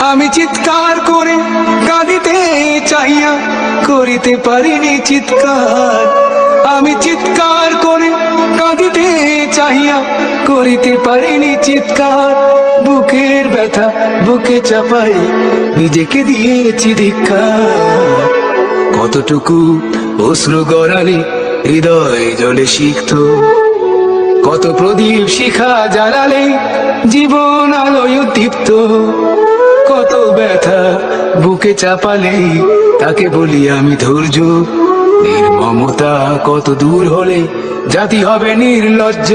আমি চিৎকার করে কাঁদিতে চাইয়া করিতে পারিনি চিৎকার। আমি চিৎকার করে কাঁদিতে চাইয়া করিতে পারিনি চিৎকার। বুকের ব্যথা বুকে চাপাই নিজেকে দিয়েছি ধিক্কার। কতটুকু অশ্রু গড়ালে হৃদয় জলে সিক্ত, কত প্রদীপ শিখা জ্বালালে জীবন আলোয় উদ্দীপ্ত। কত ব্যথা বুকে চাপালে তাকে বলি আমি ধৈর্য। নির্মমতা কত দূর হলে জাতি হবে নির্লজ্জ।